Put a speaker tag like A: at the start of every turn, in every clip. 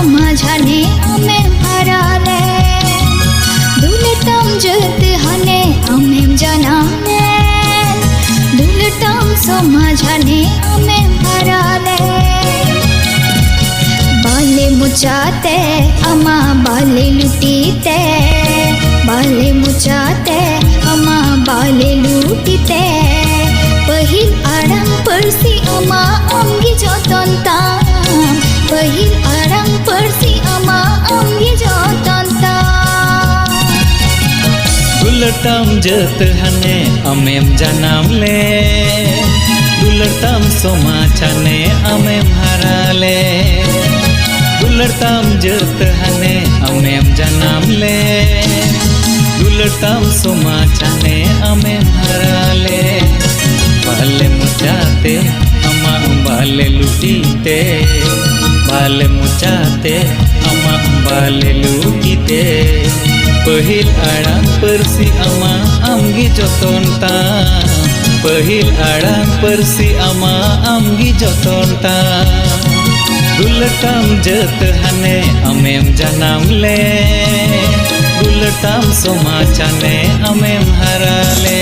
A: समाझाने आमेम हाराले दुलटाम जत हने आमेम जनाले दुलटाम समाझाने आमेम हाराले बाले मुचाते अमा बाले लुटीते बाले मुचाते अमा बाले लुटीते पहिल आड़ांग परसी अमा आमगी जतन ताम पहिल आड़ांग परसी अमा आमगी जतन ताम
B: दुलटाम जत हने आमेम जनामले दुलटाम समाझाने आमेम हाराले दुलटाम जत हने आमेम जनामले दुलटाम समाझाने आमेम हाराले बाले मुचाते अमा बाले लुटीते बाले मुचाते अमा बाले लुटीते पहिल आड़ांग परसी अमा आमगी जतन ताम पहिल आड़ांग परसी अमा आमगी जतन ताम दुलटाम जत हने आमेम जनामले दुलटाम समाझाने आमेम हाराले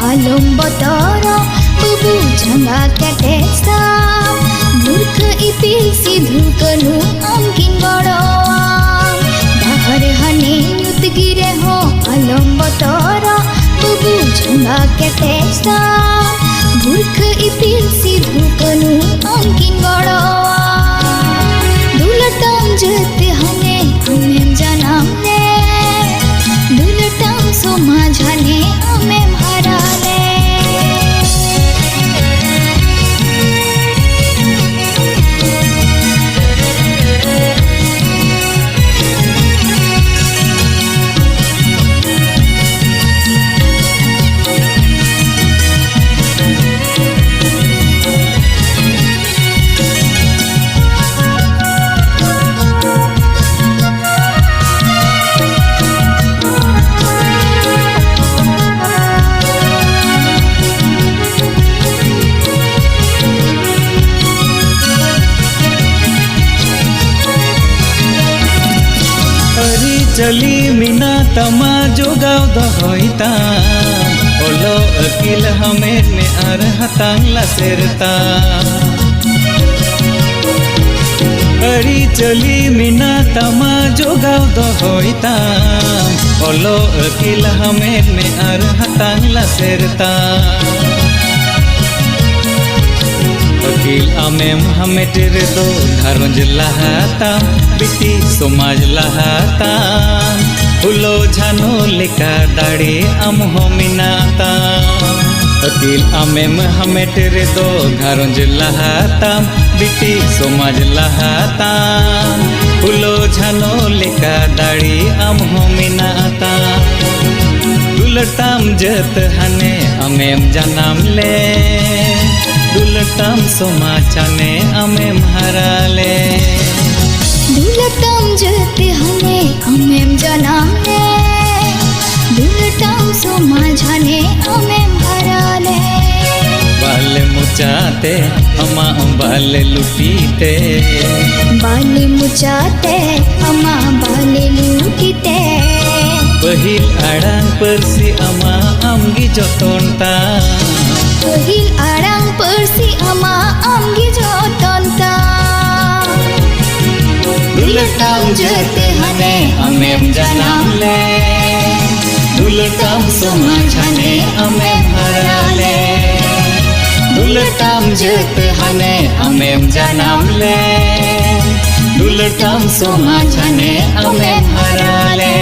A: alum botoro bubu jangga ketesa murkh ipil sidhu kanu amkin godoam dahar hane nyut gire ho alum botoro bubu jangga ketesa murkh ipil sidhu kanu amkin godoam dulatam jat hane amem janamne dulatam समाझाने आमेम हाराले
B: चली मीना तमा जोगाव दहोइता ओलो अकिल हमें में are हतांग लसेरता अरी चली मीना तमा जोगाव दहोइता ओलो अकिल हमें में आर हतांग लसेरता अकिल आमेम हमेटेर दो घारंज लहाता बिटी समाज लहाता उलो झानो लेका दाड़ी आम हो मिनाता अकिल आमेम हमेटेर दो घारंज लहाता बिटी समाज लहाता उलो झानो लेका दाड़ी आम हो मिनाता दुलटाम जत हने आमेम जनामले दुलटाम समाझाने आमेम हाराले
A: दुलटाम जत हने आमेम जनामले दुलटाम समाझाने आमेम हाराले
B: बाले मुचाते अमा बाले लुटीते
A: बाले मुचाते अमा बाले लुटीते
B: पहिल आड़ांग परसी अमा आमगी जतन ताम
A: पहिल आड़ांग परसी अमा आमगी जतन ताम दुलटाम जत हने अमेम जनाम ले दुलटाम समाजने अमेम हराले दुलटाम जत हने अमेम जनाम ले दुलटाम समाजने अमेम हराले।